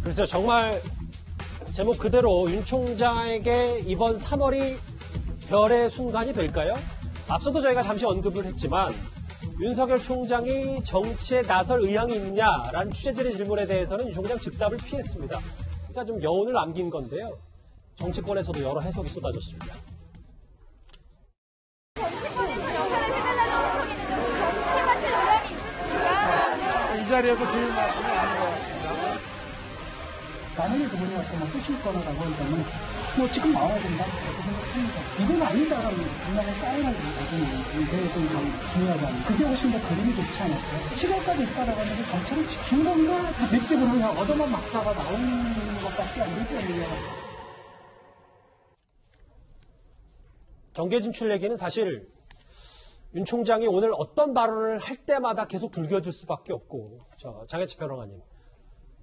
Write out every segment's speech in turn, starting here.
글쎄요, 정말 제목 그대로 윤 총장에게 이번 3월이 별의 순간이 될까요? 앞서도 저희가 잠시 언급을 했지만 윤석열 총장이 정치에 나설 의향이 있냐라는 취재진의 질문에 대해서는 윤 총장 즉답을 피했습니다. 그러니까 좀 여운을 남긴 건데요. 정치권에서도 여러 해석이 쏟아졌습니다. 이 자리에서 드릴 말씀은 아닌 것 같습니다. 만약에 그분이 어떤 뭐 뜻일 거라고 한다면 뭐 지금 나와야 된다 그렇게 생각합니다. 이건 아니다라는 분명한 사인을 거거든요. 이게 좀 중요하지 않나요? 그게 훨씬 더 그림이 좋지 않을까요? 7월까지 있다가 가지고 경찰을 지킨 건가? 맷집으로 그냥 얻어만 막다가 나오는 것밖에 안 되지 않느냐. 정계 진출 얘기는 사실 윤 총장이 오늘 어떤 발언을 할 때마다 계속 불겨질 수밖에 없고, 장혜철 평론가님,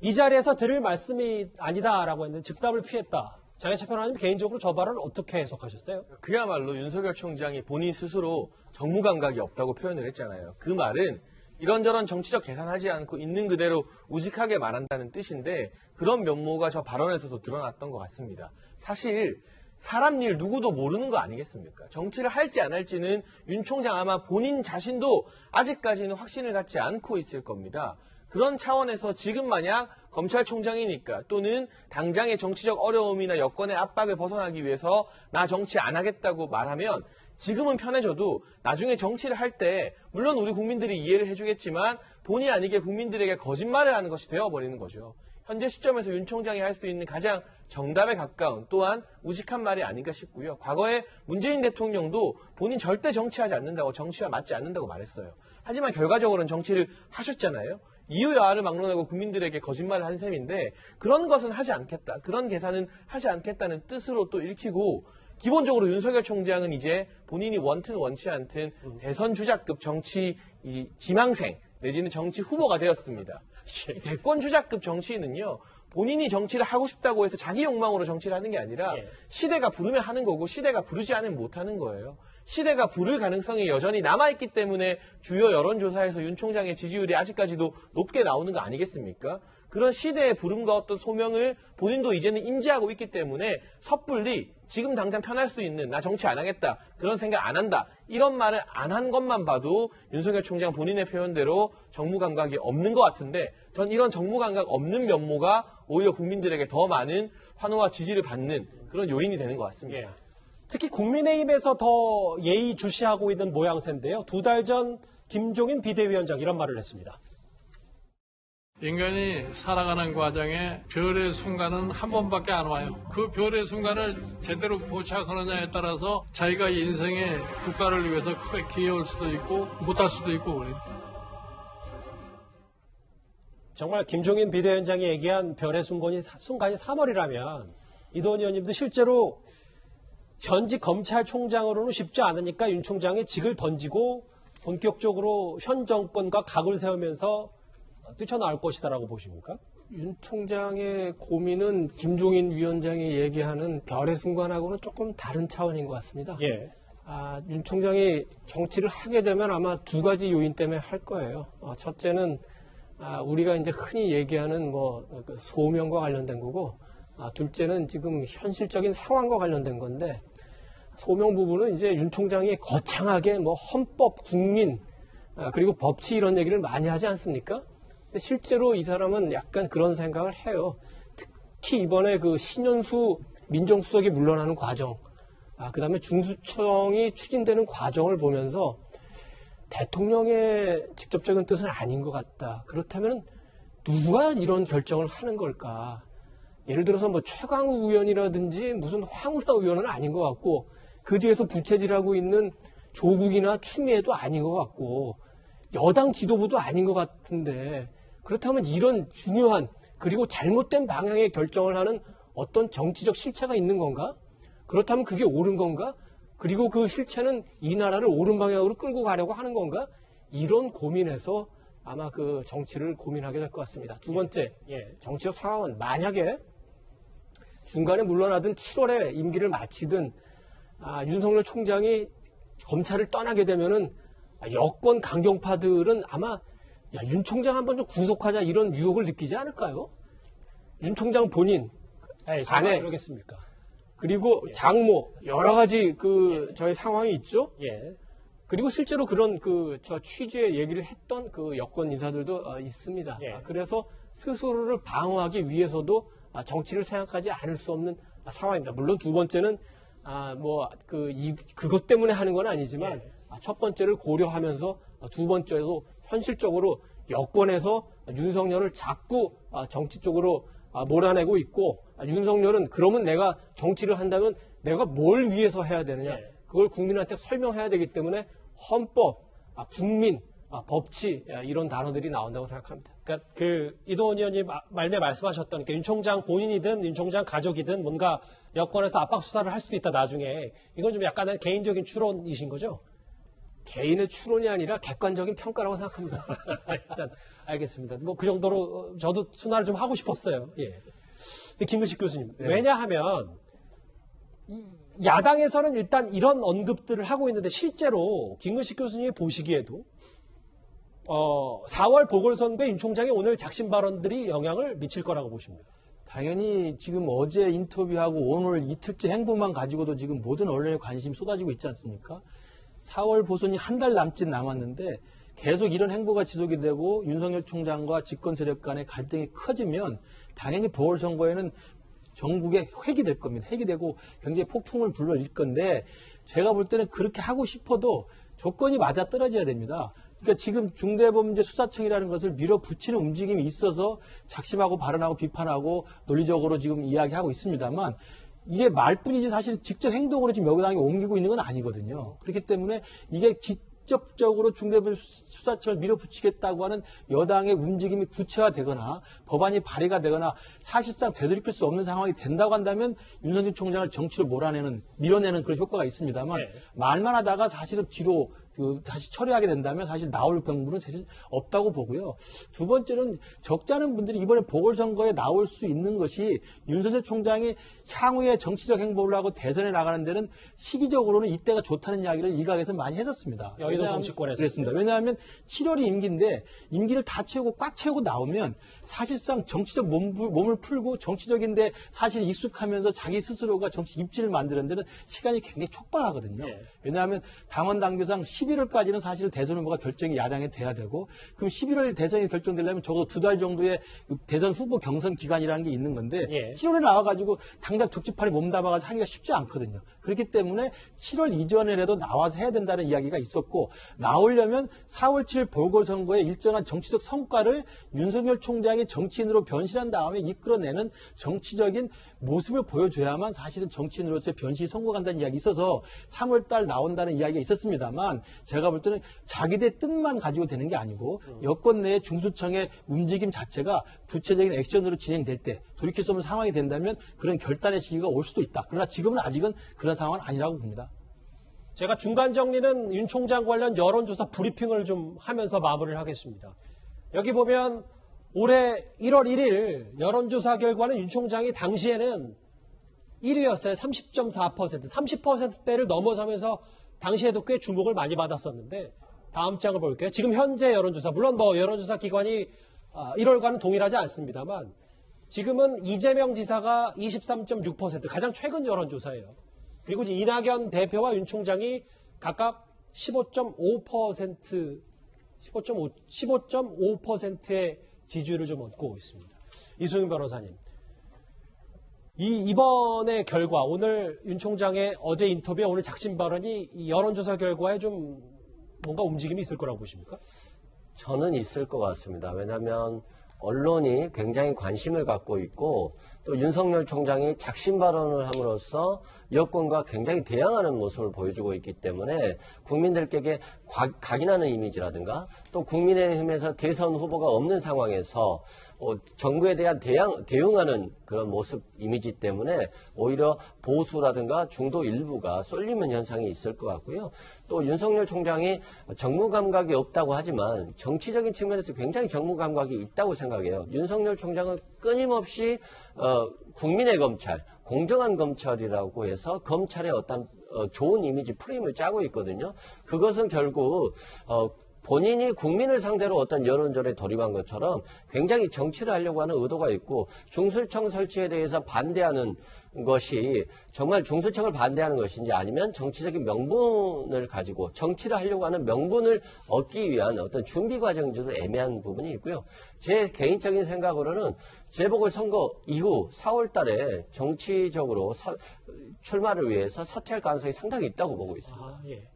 이 자리에서 드릴 말씀이 아니다라고 했는데 즉답을 피했다. 장혜철 평론가님 개인적으로 저 발언을 어떻게 해석하셨어요? 그야말로 윤석열 총장이 본인 스스로 정무 감각이 없다고 표현을 했잖아요. 그 말은 이런저런 정치적 계산하지 않고 있는 그대로 우직하게 말한다는 뜻인데 그런 면모가 저 발언에서도 드러났던 것 같습니다. 사실 사람 일 누구도 모르는 거 아니겠습니까? 정치를 할지 안 할지는 윤 총장 아마 본인 자신도 아직까지는 확신을 갖지 않고 있을 겁니다. 그런 차원에서 지금 만약 검찰총장이니까 또는 당장의 정치적 어려움이나 여건의 압박을 벗어나기 위해서 나 정치 안 하겠다고 말하면 지금은 편해져도 나중에 정치를 할 때 물론 우리 국민들이 이해를 해주겠지만 본의 아니게 국민들에게 거짓말을 하는 것이 되어버리는 거죠. 현재 시점에서 윤 총장이 할 수 있는 가장 정답에 가까운 또한 우직한 말이 아닌가 싶고요. 과거에 문재인 대통령도 본인 절대 정치하지 않는다고 정치와 맞지 않는다고 말했어요. 하지만 결과적으로는 정치를 하셨잖아요. 이유야를 막론하고 국민들에게 거짓말을 한 셈인데 그런 것은 하지 않겠다. 그런 계산은 하지 않겠다는 뜻으로 또 읽히고 기본적으로 윤석열 총장은 이제 본인이 원튼 원치 않든 대선 주자급 정치 지망생 내지는 정치 후보가 되었습니다. 이 대권 주자급 정치인은요. 본인이 정치를 하고 싶다고 해서 자기 욕망으로 정치를 하는 게 아니라 시대가 부르면 하는 거고 시대가 부르지 않으면 못하는 거예요. 시대가 부를 가능성이 여전히 남아있기 때문에 주요 여론조사에서 윤 총장의 지지율이 아직까지도 높게 나오는 거 아니겠습니까? 그런 시대의 부름과 어떤 소명을 본인도 이제는 인지하고 있기 때문에 섣불리 지금 당장 편할 수 있는 나 정치 안 하겠다 그런 생각 안 한다 이런 말을 안 한 것만 봐도 윤석열 총장 본인의 표현대로 정무 감각이 없는 것 같은데 전 이런 정무 감각 없는 면모가 오히려 국민들에게 더 많은 환호와 지지를 받는 그런 요인이 되는 것 같습니다. 예. 특히 국민의힘에서 더 예의주시하고 있는 모양새인데요. 2달 전 김종인 비대위원장 이런 말을 했습니다. 인간이 살아가는 과정에 별의 순간은 한 번밖에 안 와요. 그 별의 순간을 제대로 포착하느냐에 따라서 자기가 인생에 국가를 위해서 크게 기여할 수도 있고 못할 수도 있고 그래요. 정말 김종인 비대위원장이 얘기한 별의 순간이 3월이라면 이도원 의원님도 실제로 현직 검찰총장으로는 쉽지 않으니까 윤 총장이 직을 던지고 본격적으로 현 정권과 각을 세우면서 뛰쳐나올 것이다라고 보십니까? 윤 총장의 고민은 김종인 위원장이 얘기하는 별의 순간하고는 조금 다른 차원인 것 같습니다. 예. 윤 총장이 정치를 하게 되면 아마 두 가지 요인 때문에 할 거예요. 첫째는 우리가 이제 흔히 얘기하는 그 소명과 관련된 거고, 둘째는 지금 현실적인 상황과 관련된 건데, 소명 부분은 이제 윤 총장이 거창하게 뭐 헌법, 국민, 그리고 법치 이런 얘기를 많이 하지 않습니까? 근데 실제로 이 사람은 약간 그런 생각을 해요. 특히 이번에 그 신현수 민정수석이 물러나는 과정, 그 다음에 중수청이 추진되는 과정을 보면서 대통령의 직접적인 뜻은 아닌 것 같다. 그렇다면 누가 이런 결정을 하는 걸까? 예를 들어서 뭐 최강욱 의원이라든지 무슨 황운하 의원은 아닌 것 같고 그 뒤에서 부채질하고 있는 조국이나 추미애도 아닌 것 같고 여당 지도부도 아닌 것 같은데 그렇다면 이런 중요한 그리고 잘못된 방향의 결정을 하는 어떤 정치적 실체가 있는 건가? 그렇다면 그게 옳은 건가? 그리고 그 실체는 이 나라를 옳은 방향으로 끌고 가려고 하는 건가? 이런 고민에서 아마 그 정치를 고민하게 될 것 같습니다. 두 번째, 정치적 상황은 만약에 중간에 물러나든 7월에 임기를 마치든 윤석열 총장이 검찰을 떠나게 되면은 여권 강경파들은 아마 윤 총장 한번 좀 구속하자 이런 유혹을 느끼지 않을까요? 윤 총장 본인, 에이, 아내. 그러겠습니까? 그리고 장모, 여러 가지 저희 상황이 있죠. 예. 그리고 실제로 그런 저 취지의 얘기를 했던 여권 인사들도 있습니다. 예. 그래서 스스로를 방어하기 위해서도 정치를 생각하지 않을 수 없는 상황입니다. 물론 두 번째는 그것 때문에 하는 건 아니지만 첫 번째를 고려하면서 두 번째도 현실적으로 여권에서 윤석열을 자꾸 정치 쪽으로 몰아내고 있고, 윤석열은 그러면 내가 정치를 한다면 내가 뭘 위해서 해야 되느냐, 그걸 국민한테 설명해야 되기 때문에 헌법, 국민, 법치 이런 단어들이 나온다고 생각합니다. 그러니까 이도원 의원님 말씀하셨던 윤 총장 본인이든 윤 총장 가족이든 뭔가 여권에서 압박 수사를 할 수도 있다 나중에, 이건 좀 약간의 개인적인 추론이신 거죠? 개인의 추론이 아니라 객관적인 평가라고 생각합니다. 일단 알겠습니다. 뭐 그 정도로 저도 순화를 좀 하고 싶었어요. 예. 김근식 교수님, 왜냐하면 야당에서는 일단 이런 언급들을 하고 있는데 실제로 김근식 교수님이 보시기에도 4월 보궐선거에 윤 총장의 오늘 작심 발언들이 영향을 미칠 거라고 보십니다. 당연히 지금 어제 인터뷰하고 오늘 이틀째 행보만 가지고도 지금 모든 언론의 관심이 쏟아지고 있지 않습니까? 4월 보선이 한 달 남짓 남았는데 계속 이런 행보가 지속이 되고 윤석열 총장과 집권 세력 간의 갈등이 커지면 당연히 보궐선거에는 전국에 획이 될 겁니다. 획이 되고 굉장히 폭풍을 불러일 건데, 제가 볼 때는 그렇게 하고 싶어도 조건이 맞아떨어져야 됩니다. 그러니까 지금 중대범죄수사청이라는 것을 밀어붙이는 움직임이 있어서 작심하고 발언하고 비판하고 논리적으로 지금 이야기하고 있습니다만, 이게 말뿐이지 사실 직접 행동으로 지금 여당이 옮기고 있는 건 아니거든요. 그렇기 때문에 이게 직접적으로 중대범죄수사청을 밀어붙이겠다고 하는 여당의 움직임이 구체화되거나 법안이 발의가 되거나 사실상 되돌이킬 수 없는 상황이 된다고 한다면 윤석열 총장을 정치로 밀어내는 그런 효과가 있습니다만, 말만 하다가 사실은 뒤로 다시 처리하게 된다면 사실 나올 병문은 사실 없다고 보고요. 두 번째는 적지 않은 분들이 이번에 보궐선거에 나올 수 있는 것이 윤석열 총장이 향후에 정치적 행보를 하고 대선에 나가는 데는 시기적으로는 이때가 좋다는 이야기를 일각에서 많이 했었습니다. 여의도 정치권에서. 그렇습니다. 왜냐하면 7월이 임기인데 임기를 다 채우고 꽉 채우고 나오면 사실상 정치적 몸을 풀고 정치적인데 사실 익숙하면서 자기 스스로가 정치 입지를 만드는 데는 시간이 굉장히 촉박하거든요. 왜냐하면 당원 당규상 11월까지는 사실 대선 후보가 결정이 야당에 돼야 되고, 그럼 11월 대선이 결정되려면 적어도 2달 정도의 대선 후보 경선 기간이라는 게 있는 건데 7월에 나와가지고 당장 적지판에 몸담아가지고 하기가 쉽지 않거든요. 그렇기 때문에 7월 이전에라도 나와서 해야 된다는 이야기가 있었고, 나오려면 4월 7일 보궐선거에 일정한 정치적 성과를 윤석열 총장이 정치인으로 변신한 다음에 이끌어내는 정치적인 모습을 보여줘야만 사실은 정치인으로서의 변신이 성공한다는 이야기 있어서 3월달 나온다는 이야기가 있었습니다만, 제가 볼 때는 자기들 뜻만 가지고 되는 게 아니고 여권 내의 중수청의 움직임 자체가 구체적인 액션으로 진행될 때 돌이킬 수 없는 상황이 된다면 그런 결단의 시기가 올 수도 있다. 그러나 지금은 아직은 그런 상황은 아니라고 봅니다. 제가 중간 정리는 윤 총장 관련 여론조사 브리핑을 좀 하면서 마무리를 하겠습니다. 여기 보면 올해 1월 1일 여론조사 결과는 윤 총장이 당시에는 1위였어요. 30.4%. 30%대를 넘어서면서 당시에도 꽤 주목을 많이 받았었는데, 다음 장을 볼게요. 지금 현재 여론조사, 물론 뭐 여론조사 기관이 1월과는 동일하지 않습니다만 지금은 이재명 지사가 23.6%, 가장 최근 여론조사예요. 그리고 이제 이낙연 대표와 윤 총장이 각각 15.5%의 지지율을 좀 얻고 있습니다. 이승윤 변호사님, 이번의 결과, 오늘 윤 총장의 어제 인터뷰에 오늘 작심 발언이 이 여론조사 결과에 좀 뭔가 움직임이 있을 거라고 보십니까? 저는 있을 것 같습니다. 왜냐하면 언론이 굉장히 관심을 갖고 있고, 또 윤석열 총장이 작심 발언을 함으로써 여권과 굉장히 대항하는 모습을 보여주고 있기 때문에 국민들에게 각인하는 이미지라든가, 또 국민의힘에서 대선 후보가 없는 상황에서 정부에 대한 대응하는 그런 모습 이미지 때문에 오히려 보수라든가 중도 일부가 쏠리는 현상이 있을 것 같고요. 또 윤석열 총장이 정무 감각이 없다고 하지만 정치적인 측면에서 굉장히 정무 감각이 있다고 생각해요. 윤석열 총장은 끊임없이 국민의 검찰, 공정한 검찰이라고 해서 검찰의 어떤 좋은 이미지 프레임을 짜고 있거든요. 그것은 결국 본인이 국민을 상대로 어떤 여론전에 돌입한 것처럼 굉장히 정치를 하려고 하는 의도가 있고 중수청 설치에 대해서 반대하는 것이 정말 중수청을 반대하는 것인지 아니면 정치적인 명분을 가지고 정치를 하려고 하는 명분을 얻기 위한 어떤 준비 과정도 애매한 부분이 있고요. 제 개인적인 생각으로는 재보궐선거 이후 4월 달에 정치적으로 출마를 위해서 사퇴할 가능성이 상당히 있다고 보고 있습니다. 아, 예.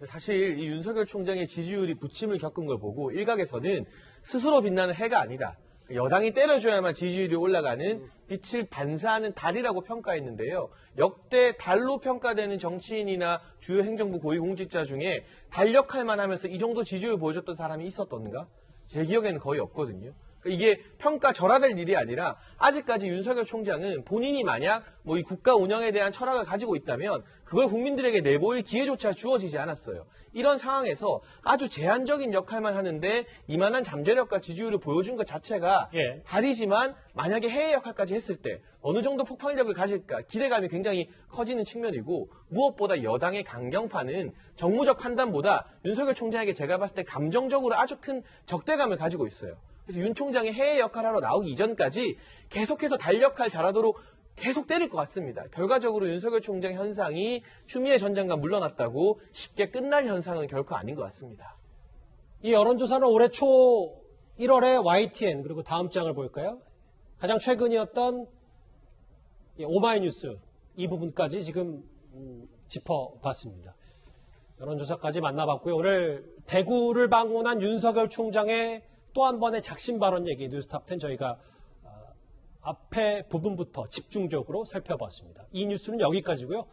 사실 이 윤석열 총장의 지지율이 부침을 겪은 걸 보고 일각에서는 스스로 빛나는 해가 아니다. 여당이 때려줘야만 지지율이 올라가는 빛을 반사하는 달이라고 평가했는데요. 역대 달로 평가되는 정치인이나 주요 행정부 고위공직자 중에 달 역할만 하면서 이 정도 지지율을 보여줬던 사람이 있었던가? 제 기억에는 거의 없거든요. 이게 평가 절하될 일이 아니라 아직까지 윤석열 총장은 본인이 만약 이 국가 운영에 대한 철학을 가지고 있다면 그걸 국민들에게 내보일 기회조차 주어지지 않았어요. 이런 상황에서 아주 제한적인 역할만 하는데 이만한 잠재력과 지지율을 보여준 것 자체가 예. 다르지만 만약에 해외 역할까지 했을 때 어느 정도 폭발력을 가질까 기대감이 굉장히 커지는 측면이고 무엇보다 여당의 강경파는 정무적 판단보다 윤석열 총장에게 제가 봤을 때 감정적으로 아주 큰 적대감을 가지고 있어요. 그래서 윤 총장이 해외 역할하러 나오기 이전까지 계속해서 달 역할 잘하도록 계속 때릴 것 같습니다. 결과적으로 윤석열 총장 현상이 추미애 전 장관 물러났다고 쉽게 끝날 현상은 결코 아닌 것 같습니다. 이 여론조사는 올해 초 1월에 YTN 그리고 다음 장을 볼까요? 가장 최근이었던 오마이뉴스 이 부분까지 지금 짚어봤습니다. 여론조사까지 만나봤고요. 오늘 대구를 방문한 윤석열 총장의 또 한 번의 작심 발언 얘기 뉴스탑10 저희가 앞에 부분부터 집중적으로 살펴봤습니다. 이 뉴스는 여기까지고요.